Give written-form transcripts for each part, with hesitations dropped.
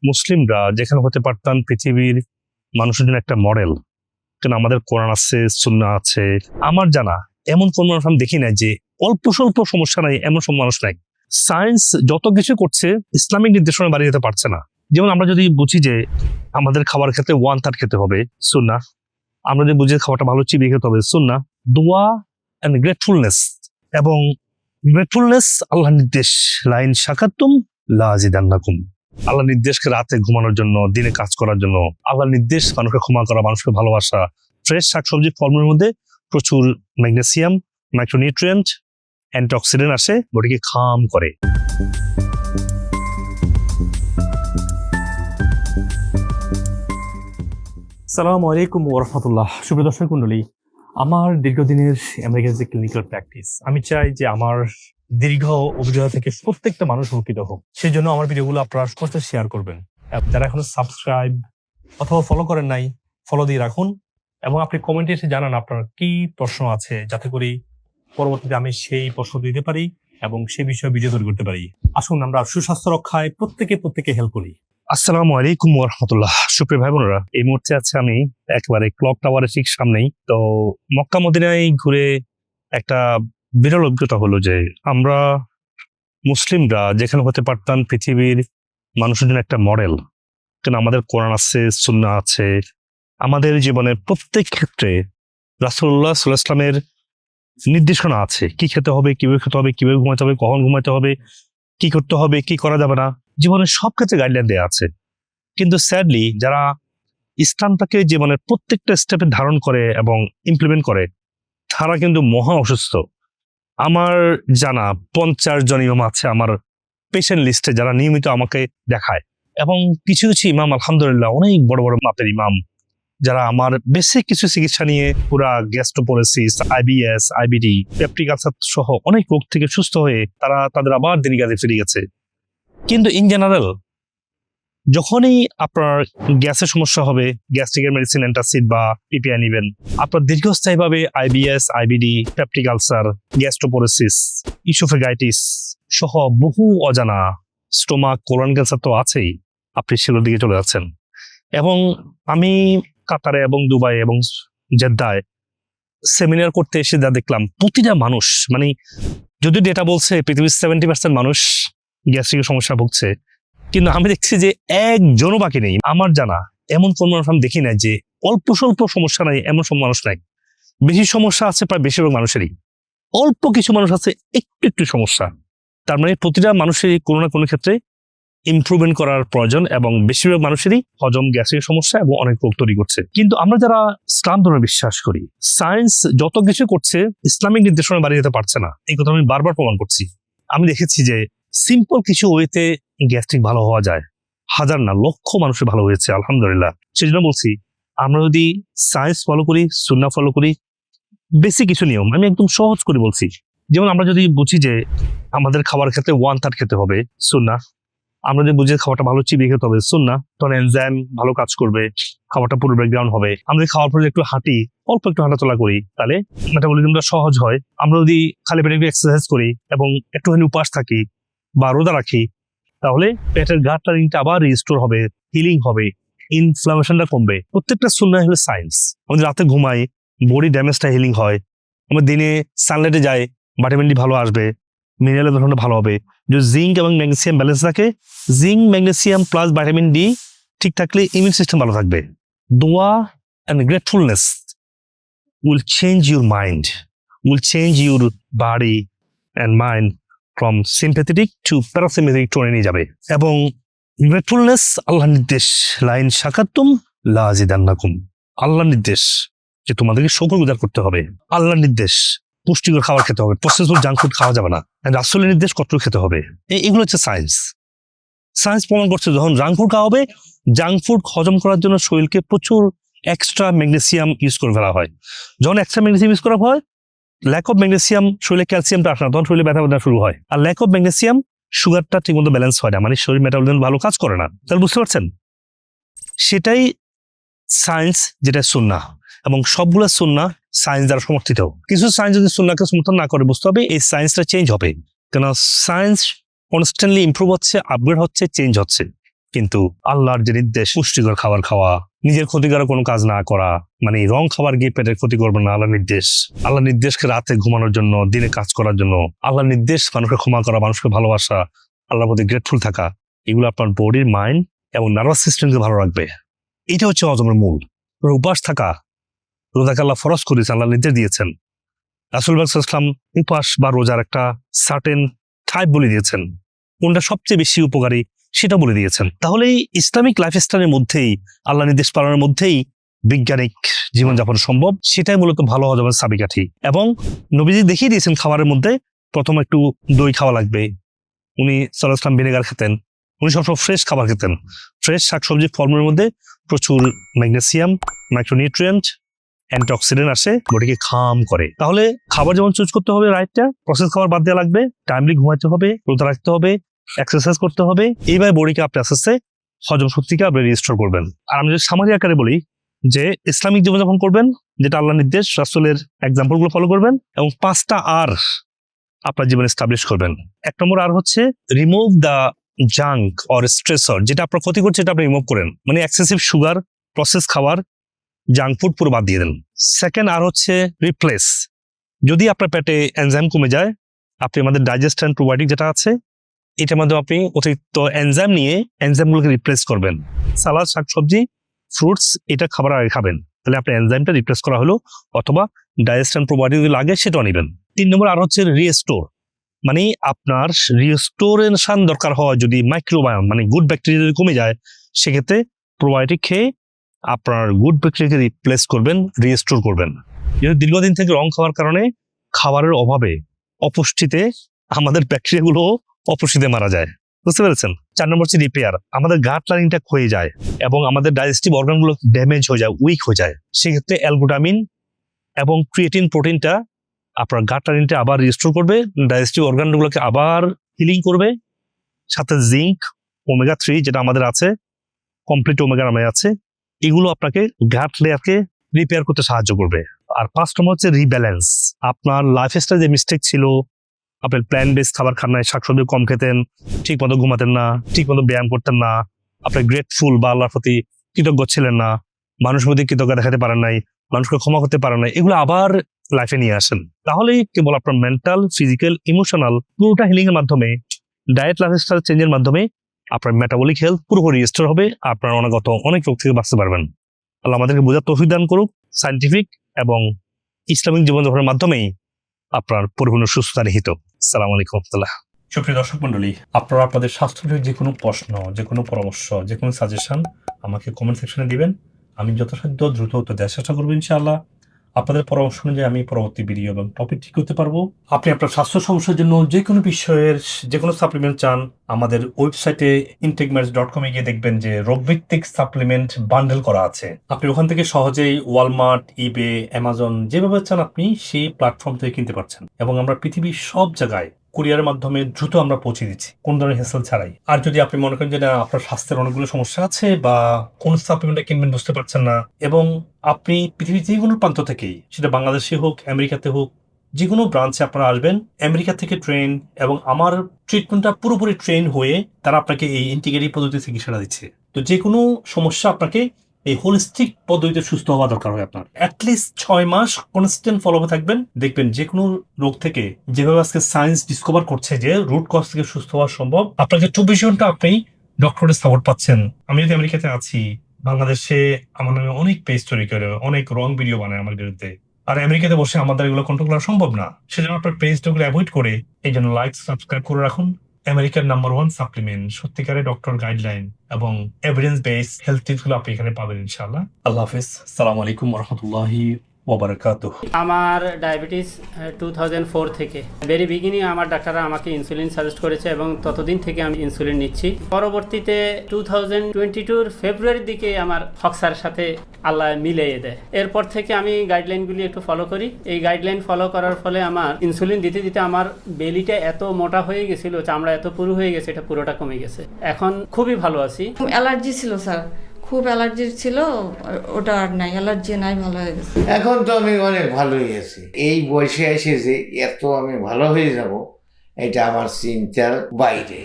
মুসলিমরা যেখানে হতে পারতাম পৃথিবীর মানুষের জন্য একটা মডেল, কেন আমাদের কোরআন আছে, সুন্নাহ আছে। আমার জানা এমন কোন মানুষ আমি দেখি না যে অল্প স্বল্প সমস্যা নাই, এমন সব মানুষ নাই। সায়েন্স যত কিছু করছে ইসলামিক নির্দেশনা বাড়িয়ে যেতে পারছে না। যেমন আমরা যদি বুঝি যে আমাদের খাবার খেতে 1/3 খেতে হবে সুন্নাহ, আমরা যদি বুঝি খাবারটা ভালো চিবিয়ে খেতে হবে সুন্নাহ। দোয়া এন্ড গ্রেটফুলনেস, এবং গ্রেটফুলনেস আল্লাহর নির্দেশ, লাইন শাকারতুম লাযিদান্নাকুম। আল্লাহ নির্দেশকে রাতে ঘুমানোর জন্য, দিনে কাজ করার জন্য। আল্লাহর নির্দেশ মানুষকে ক্ষমা করা, মানুষকে ভালোবাসা। ফ্রেশ শাকসবজি ফলমূলের মধ্যে প্রচুর ম্যাগনেসিয়াম, মাইক্রোনিউট্রিয়েন্ট, অ্যান্টিঅক্সিডেন্ট আসে, বডিকে খাম করে। সালামু আলাইকুম ওয়া রাহমাতুল্লাহ। সুপ্রিয় দর্শক মণ্ডলী, আমার দীর্ঘদিনের এমার্জেন্সি ক্লিনিক্যাল প্র্যাকটিস, আমি চাই যে আমার দীর্ঘ অভিজ্ঞতা থেকে প্রত্যেকটা মানুষ উপকৃত হোক। সেই জন্য আমার ভিডিওগুলো আপনারা সাথে শেয়ার করবেন। যারা এখনো সাবস্ক্রাইব অথবা ফলো করেন নাই, ফলো দিয়ে রাখুন, এবং আপনি কমেন্টে এসে জানান আপনার কি প্রশ্ন আছে, যাতে করে পরবর্তীতে আমি সেই প্রশ্ন দিতে পারি এবং সে বিষয়ে ভিডিও তৈরি করতে পারি। আসুন আমরা সুস্বাস্থ্য রক্ষায় প্রত্যেকে হেল্প করি। আসসালামু আলাইকুম ওয়া রাহমাতুল্লাহ। সুপ্রিয় ভাই বোনেরা, এই মুহূর্তে আছে আমি একেবারে ক্লক টাওয়ারের ঠিক সামনেই। তো মক্কা মদিনায় ঘুরে একটা বিরল অভিজ্ঞতা হলো যে আমরা মুসলিমরা যেখানে হতে পারতাম পৃথিবীর মানুষের জন্য একটা মডেল, কেন আমাদের কোরআন আছে, সুন্নাহ আছে। আমাদের জীবনের প্রত্যেক ক্ষেত্রে রাসূলুল্লাহ সাল্লাল্লাহু আলাইহি ওয়াসাল্লামের নির্দেশনা আছে, কি খেতে হবে, কিভাবে খেতে হবে, কিভাবে ঘুমাতে হবে, কখন ঘুমাতে হবে, কি করতে হবে, কি করা যাবে না। জীবনের সব ক্ষেত্রে গাইডলাইন দেওয়া আছে। কিন্তু স্যাডলি যারা ইসলামটাকে জীবনের প্রত্যেকটা স্টেপে ধারণ করে এবং ইমপ্লিমেন্ট করে, তারা কিন্তু মহা অসুস্থ। আমার জানা 50 জন ইমাম আছে আমার পেশেন্ট লিস্টে, যারা নিয়মিত আমাকে দেখায়, এবং কিছু কিছু ইমাম আলহামদুলিল্লাহ অনেক বড় বড় মাপের ইমাম, যারা আমার বেসিক কিছু চিকিৎসা নিয়ে পুরা গ্যাস্ট্রোপোরেসিস, আইবিএস, আইবিডি, পেপটিক আলসার সহ অনেক রোগ থেকে সুস্থ হয়ে তারা তাদের আবার দিনী কাজে ফিরে গেছে। কিন্তু ইন জেনারেল যখনই আপনার গ্যাসের সমস্যা হবে, গ্যাস্ট্রিকের মেডিসিন অ্যান্টাসিড বা পিপিআই নেবেন। আপনার দীর্ঘস্থায়ীভাবে IBS, IBD, peptic ulcer, gastroparesis, oesophagitis সহ বহু অজানা স্টোমাক, কোলন ক্যান্সার তো আছেই, আপনি সেগুলোর দিকে চলে যাচ্ছেন। এবং আমি কাতারে এবং দুবাই এবং জেদ্দায় সেমিনার করতে এসে যা দেখলাম, প্রতিটা মানুষ, মানে যদি ডেটা বলছে পৃথিবীর 70% মানুষ গ্যাস্ট্রিকের সমস্যা ভুগছে, কিন্তু আমি দেখছি যে একজনও বাকি নেই। আমার জানা এমন কোন মানুষ আমি দেখি না যে অল্প স্বল্প সমস্যা নাই, এমন সব মানুষ নাই। বেশি সমস্যা আছে প্রায় বেশিরভাগ মানুষেরই, অল্প কিছু মানুষ আছে একটু একটু সমস্যা। তার মানে প্রতিটা মানুষেরই কোনো না কোনো ক্ষেত্রে ইমপ্রুভমেন্ট করার প্রয়োজন, এবং বেশিরভাগ মানুষেরই হজম, গ্যাসের সমস্যা এবং অনেক রোগ তৈরি করছে। কিন্তু আমরা যারা ইসলাম ধর্মে বিশ্বাস করি, সায়েন্স যত কিছু করছে ইসলামিক নির্দেশনা বাড়িয়ে যেতে পারছে না। এই কথা আমি বারবার প্রমাণ করছি। আমি দেখেছি যে সিম্পল কিছু ওয়েতে গ্যাস্ট্রিক ভালো হওয়া যায়, হাজার না লক্ষ মানুষের ভালো হয়েছে আলহামদুলিল্লাহ। সেই জন্য বলছি, আমরা যদি সায়েন্স ফলো করি, সুন্নাহ ফলো করি, বেসিক কিছু নিয়ম আমি একদম সহজ করে বলছি। যেমন আমরা যদি বুঝি যে আমাদের খাবার খেতে 1/3 খেতে হবে সুন্নাহ, আমরা যদি বুঝি খাবারটা ভালো চিবিয়ে খেতে হবে সুন্নাহ, তখন এনজাইম ভালো কাজ করবে, খাবারটা পুরো ব্রেকডাউন হবে। আমরা যদি খাওয়ার পরে একটু হাঁটি, অল্প একটু হাঁটাচলা করি, তাহলে মেটাবলিজমটা সহজ হয়। আমরা যদি খালি পেটে একটু এক্সারসাইজ করি এবং একটুখানি উপাস থাকি বা রোজা রাখি, তাহলে পেটের গাট লাইনটা আবার রিস্টোর হবে, হিলিং হবে, ইনফ্লামেশনটা কমবে। প্রত্যেকটা সুন্নাহ হলো সায়েন্স। আমাদের রাতে ঘুমাই, বডি ড্যামেজটা হিলিং হয়। আমরা দিনে সানলাইটে যাই, ভিটামিন ডি ভালো আসবে, মিনারেল ভালো হবে। যদি জিঙ্ক এবং ম্যাগনেসিয়াম ব্যালেন্স থাকে, zinc, magnesium plus vitamin D ঠিক থাকলে ইমিউন সিস্টেম ভালো থাকবে। দোয়া and gratefulness will change your mind, will change your body and mind from sympathetic to parasympathetic টোনে নিয়ে যাবে। এবং গ্রেটফুলনেস আল্লাহর নির্দেশ, লাইন শাকারতুম লাযিদান্নাকুম। আল্লাহর নির্দেশ যে তোমাদেরকে শুকরগুজার করতে হবে। আল্লাহর নির্দেশ পুষ্টিকর খাবার খেতে হবে, প্রসেসড জাঙ্ক ফুড খাওয়া যাবে না। রাসূলের নির্দেশ কতটুকু খেতে হবে, এগুলো হচ্ছে সায়েন্স। সায়েন্স প্রমাণ করছে যখন জাঙ্ক ফুড খাওয়া হবে, জাঙ্ক ফুড হজম করার জন্য শরীরকে প্রচুর এক্সট্রা ম্যাগনেসিয়াম ইউজ করে ফেলা হয়। যখন এক্সট্রা ম্যাগনেসিয়াম ইউজ করা হয়, ল্যাক অফ ম্যাগনেসিয়াম, শরীরে ক্যালসিয়ামটা আসে না, তখন শরীরে ব্যথা বেদনা শুরু হয়। আর ল্যাক অফ ম্যাগনেসিয়াম, সুগারটা ঠিক মতো ব্যালেন্স হয় না, মানে শরীর মেটাবলিজম ভালো কাজ করে না। তাহলে বুঝতে পারছেন, সেটাই সায়েন্স, যেটা সুন্নাহ। এবং সবগুলো সুন্নাহ সায়েন্স দ্বারা সমর্থিত। কিছু সায়েন্স যদি সুন্নাহকে সমর্থন না করে, বুঝতে হবে এই সায়েন্সটা চেঞ্জ হবে, কেন সায়েন্স কনস্ট্যান্টলি ইমপ্রুভ হচ্ছে, আপগ্রেড হচ্ছে, চেঞ্জ হচ্ছে। কিন্তু আল্লাহর যে নির্দেশ পুষ্টিকর খাবার খাওয়া, নিজের ক্ষতিকর কোনো কাজ না করা, মানে রং খাবার গিয়ে পেটের ক্ষতি করবে না, আল্লাহর নির্দেশকে রাতে ঘুমানোর জন্য, দিনে কাজ করার জন্য, আল্লাহর নির্দেশ মানুষকে ক্ষমা করা, মানুষকে ভালোবাসা, আল্লাহর প্রতি গ্রেটফুল থাকা, এগুলো আপনার বডির, মাইন্ড এবং নার্ভাস সিস্টেমকে ভালো রাখবে। এটা হচ্ছে অজমের মূল। উপাস থাকা, রোজাকে আল্লাহ ফরজ করেছেন, আল্লাহ নির্দেশ দিয়েছেন। রাসূলুল্লাহ সাল্লাল্লাহু আলাইহি ওয়াসাল্লাম উপাস বা রোজার একটা সার্টেন টাইপ বলে দিয়েছেন, কোনটা সবচেয়ে বেশি উপকারী সেটা বলে দিয়েছেন। তাহলে ইসলামিক লাইফস্টাইলের মধ্যেই, আল্লাহ নির্দেশ পালনের মধ্যেই বৈজ্ঞানিক জীবনযাপন সম্ভব। সেটাই মূলত ভালো হজমের চাবিকাঠি। এবং নবীজি দেখিয়ে দিয়েছেন খাবারের মধ্যে প্রথম একটু দই খাওয়া লাগবে। উনি সাল্লাল্লাহু আলাইহি ওয়াসাল্লাম ভিনেগার খেতেন। উনি সবসময় ফ্রেশ খাবার খেতেন। ফ্রেশ শাকসবজি, ফলমূলের মধ্যে প্রচুর ম্যাগনেসিয়াম, মাইক্রোনিউট্রিয়েন্ট, অ্যান্টিঅক্সিডেন্ট আসে, বডিকে খাম করে। তাহলে খাবার যেমন চুজ করতে হবে রাইটটা, প্রসেস খাবার বাদ দেওয়া লাগবে, টাইমলি ঘুমাতে হবে, রোজা রাখতে হবে, এক্সারসাইজ করতে হবে। এইভাবে বডিকে আপনি আস্তে আস্তে হজম শক্তিকে আপনি রিস্টোর করবেন। আর আমি যদি সামারি আকারে বলি যে ইসলামিক জীবনযাপন করবেন, যেটা আল্লাহ নির্দেশ, রাসূলের এক্সাম্পলগুলো ফলো করবেন এবং 5টা আর আপনার জীবনে এস্টাবলিশ করবেন। 1 নম্বর আর হচ্ছে রিমুভ দ্য জাঙ্ক অর স্ট্রেসর, যেটা আপনার ক্ষতি করছে এটা আপনি রিমুভ করেন, মানে এক্সেসিভ সুগার, প্রসেস খাবার, জাঙ্ক ফুড পুরো বাদ দিয়ে দেন। সেকেন্ড আর হচ্ছে রিপ্লেস। যদি আপনার পেটে এনজাইম কমে যায়, আপনি আমাদের ডাইজেস্ট অ্যান্ড প্রোবায়োটিক যেটা আছে, এটার মাধ্যমে আপনি অতিরিক্ত এনজাইম নিয়ে এনজাইমগুলোকে রিপ্লেস করবেন। সালাদ, শাকসবজি, ফ্রুটস এটা খাবার আগে খাবেন, তাহলে আপনার এনজাইমটা রিপ্লেস করা হলো, অথবা ডাইজেস্ট অ্যান্ড প্রোবায়োটিক যদি লাগে সেটাও নেবেন। 3 নম্বর আর হচ্ছে রিস্টোর, মানে আপনার রিস্টোরেশন দরকার হয় যদি মাইক্রোবায়োম, মানে গুড ব্যাকটেরিয়া যদি কমে যায়, সেক্ষেত্রে প্রোবায়োটিক খেয়ে আপনার গুড ব্যাকটেরিয়াকে রিপ্লেস করবেন, রিস্টোর করবেন। যেহেতু দীর্ঘদিন থেকে রং খাওয়ার কারণে, খাবারের অভাবে, অপুষ্টিতে আমাদের ব্যাকটেরিয়াগুলো অপুষ্টিতে মারা যায়, বুঝতে পেরেছেন। 4 নম্বর হচ্ছে রিপেয়ার, আমাদের গাট লাইনটা ক্ষয়ে যায় এবং আমাদের ডাইজেস্টিভ অর্গানগুলো ড্যামেজ হয়ে যায়, উইক হয়ে যায়। সেক্ষেত্রে অ্যালবুটামিন এবং ক্রিয়েটিন প্রোটিনটা আপনার গাট লাইনটা আবার রিস্টোর করবে, ডাইজেস্টিভ অর্গানগুলোকে আবার হিলিং করবে। সাথে জিঙ্ক, ওমেগা 3 যেটা আমাদের আছে, কমপ্লিট ওমেগা নামে আছে, এগুলো আপনাকে গাট লেয়ারকে রিপেয়ার করতে সাহায্য করবে। আর 5 নম্বর হচ্ছে রিব্যালেন্স, আপনার লাইফস্টাইল যে মিস্টেক ছিল, আপনার প্ল্যান্ট বেস খাবার খান নাই, শাকসবজি কম খেতেন, ঠিক মতো ঘুমাতেন না, ঠিক মতো ব্যায়াম করতেন না, আপনি গ্রেটফুল বা আল্লাহর প্রতি কৃতজ্ঞ ছিলেন না, মানুষের প্রতি কৃতজ্ঞতা দেখাতে পারেন নাই, মানুষকে ক্ষমা করতে পারেন নাই, এগুলো আবার লাইফে নিয়ে আসেন। তাহলেই কেবল আপনার মেন্টাল, ফিজিক্যাল, ইমোশনাল পুরোটা হিলিং এর মাধ্যমে, ডায়েট, লাইফস্টাইল চেঞ্জের মাধ্যমে আপনার মেটাবলিক হেলথ পুরোপুরি রিস্টোর হবে, আপনার অনাগত অনেক রোগ থেকে বাঁচতে পারবেন। আল্লাহ আমাদেরকে বোঝার তৌফিক দান করুক। সায়েন্টিফিক এবং ইসলামিক জীবনযাপনের মাধ্যমেই আপনার পরিপূর্ণ সুস্থতা নিহিত। আসসালামু আলাইকুম ওয়া রাহমাতুল্লাহ। সুপ্রিয় দর্শক মন্ডলী, আপনারা আপনাদের স্বাস্থ্যের যে কোনো প্রশ্ন, যে কোনো পরামর্শ, যে কোনো সাজেশন আমাকে কমেন্ট সেকশনে দিবেন। আমি যথাসাধ্য দ্রুত উত্তর দেওয়ার চেষ্টা করবো ইনশাআল্লাহ। আপনাদের পরামর্শ অনুযায়ী আমি পরবর্তী ভিডিও এবং টপিক ঠিক করতে পারবো। আপনি আপনার স্বাস্থ্য সমস্যার জন্য যে কোনো বিষয়ের যে কোনো সাপ্লিমেন্ট চান, আমাদের ওয়েবসাইটে intakeMeds.com গিয়ে দেখবেন যে রোগভিত্তিক সাপ্লিমেন্ট বান্ডেল করা আছে। আপনি ওখান থেকে সহজেই ওয়ালমার্ট, ইবে, অ্যামাজন, যেভাবে চান আপনি সেই প্ল্যাটফর্ম থেকে কিনতে পারছেন। এবং আমরা পৃথিবীর সব জায়গায় কুরিয়ারের মাধ্যমে দ্রুত আমরা পৌঁছে দিচ্ছি, কোন ধরনের হেসেল ছাড়াই। আর যদি আপনি মনে করেন যে না, আপনার স্বাস্থ্যের অনেকগুলো সমস্যা আছে বা কোন সাপ্লিমেন্টটা কিনবেন বুঝতে পারছেন না, এবং আপনি পৃথিবীর যে কোনো প্রান্ত থেকেই, সেটা বাংলাদেশে হোক, আমেরিকাতে হোক, যে কোনো ব্রাঞ্চে আপনারা আসবেন, আমেরিকা থেকে ট্রেন, এবং আমার ট্রিটমেন্টটা পুরোপুরি ট্রেন হয়ে তারা আপনাকে এই ইন্টিগ্রেটিভ পদ্ধতি চিকিৎসাটা দিচ্ছে। তো যে কোনো সমস্যা আপনাকে এই হোলিস্টিক পদ্ধতিতে সুস্থ হওয়া দরকার হয় আপনার। অ্যাটলিস্ট 6 মাস কনস্ট্যান্ট ফলো থাকবেন, দেখবেন যে কোনো রোগ থেকে, যেভাবে আজকে সায়েন্স ডিসকভার করছে যে রুট কজ থেকে সুস্থ হওয়া সম্ভব, আপনাকে 24 ঘন্টা আপনি ডক্টরের সাপোর্ট পাচ্ছেন। আমি যদি আমেরিকাতে আছি, বাংলাদেশে আমার নামে অনেক পেজ তৈরি করে অনেক রং ভিডিও বানায় আমার বিরুদ্ধে, আর আমেরিকাতে বসে আমাদের এগুলো কন্ট্রোল করা সম্ভব না। সেজন্য আপনার পেজগুলো অ্যাভয়েড করে এই জন্য লাইক, সাবস্ক্রাইব করে রাখুন। আমেরিকার নাম্বার 1 সাপ্লিমেন্ট, সত্যিকারের ডক্টর গাইডলাইন এবং এভিডেন্স বেস হেলথ টিপসগুলো আপনি এখানে পাবেন ইনশাআল্লাহ। আল্লাহ হাফেজ। আসসালামু আলাইকুম ওয়া রাহমাতুল্লাহি ওয়া বারাকাতুহু। আমার ডায়াবেটিস 2004 থেকে, ভেরি বিগিনিং আমার ডাক্তাররা আমাকে ইনসুলিন সাজেস্ট করেছে এবং ততদিন থেকে আমি ইনসুলিন নিচ্ছি। পরবর্তীতে 2022 ফেব্রুয়ারির দিকে আমার হক্সার সাথে আল্লাহ মিলিয়ে দেয়। এরপর থেকে আমি গাইডলাইনগুলি একটু ফলো করি। এই গাইডলাইন ফলো করার ফলে আমার ইনসুলিন দিতে দিতে আমার বেলিটা এত মোটা হয়ে গেছিল, চামড়া এত পুরু হয়ে গেছে, এটা পুরোটা কমে গেছে। এখন খুবই ভালো আছি। অ্যালার্জি ছিল স্যার, খুব অ্যালার্জি ছিল, ওটা আর নাই, অ্যালার্জি নাই, ভালো হয়ে গেছে। এখন তো আমি অনেক ভালো হয়ে গেছি। এই বয়সে এসে যে এত আমি ভালো হয়ে যাব এটা আমার চিন্তার বাইরে।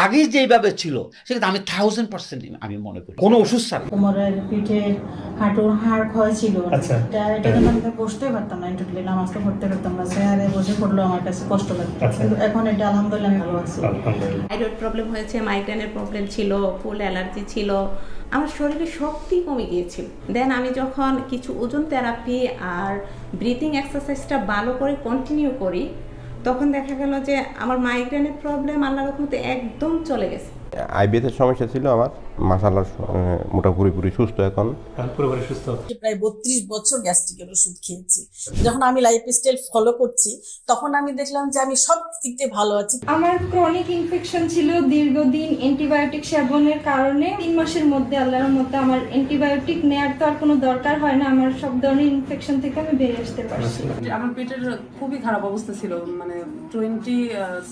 আগে যেভাবে ছিল সেটা আমি 1000% আমি মনে করি কোনো ওষুধ ছাড়া। কোমরের পিঠে হাঁটুর হাড় ক্ষয় ছিল, আচ্ছা। এটা জন্য আমি বসতে পারতাম না, একটু নামাজটা পড়তে পারতাম না, চেয়ারে বসে পড়লেও আমার কাছে কষ্ট লাগতো। আচ্ছা। কিন্তু এখন এটা আলহামদুলিল্লাহ আমি ভালো আছি। আলহামদুলিল্লাহ। থাইরয়েড প্রবলেম হয়েছে, মাইগ্রেনের প্রবলেম ছিল, ফুল অ্যালার্জি ছিল, আমার শরীরে শক্তি কমে গিয়েছিল। দেন আমি যখন কিছু ওজন থেরাপি আর ব্রিথিং এক্সারসাইজটা ভালো করে কন্টিনিউ করি, তখন দেখা গেল যে আমার মাইগ্রেনের প্রবলেম আল্লাহর রহমতে একদম চলে গেছে। আইবিএসের সমস্যা ছিল আমার, মাশাআল্লাহ মোটামুটি পুরোপুরি সুস্থ এখন। পুরোপুরি সুস্থ। প্রায় 32 বছর গ্যাস্ট্রিকের ওষুধ খেয়েছি। যখন আমি লাইফস্টাইল ফলো করছি তখন আমি দেখলাম যে আমি সব দিক দিয়ে ভালো আছি। আমার ক্রনিক ইনফেকশন ছিল দীর্ঘদিন অ্যান্টিবায়োটিক সেবনের কারণে। 3 মাসের মধ্যে আল্লাহর মধ্যে আমার অ্যান্টিবায়োটিক নেওয়ার তো আর কোনো দরকার হয় না, আমার সব ধরনের ইনফেকশন থেকে আমি বেরিয়ে আসতে পারছি। আমার পেটের খুবই খারাপ অবস্থা ছিল, মানে 20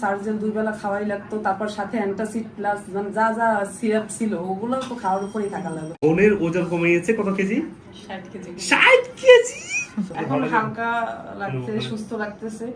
সার্জেল 2 বেলা খাওয়াই লাগতো, তারপর সাথে অ্যান্টাসিড প্লাস মানে যা যা সিরাপ ছিল ওগুলো তো খাওয়ার উপরেই থাকা লাগলো। বোনের ওজন কমে গেছে কত কেজি? 60 কেজি। 60 কেজি। এখন হালকা লাগছে, সুস্থ লাগতেছে।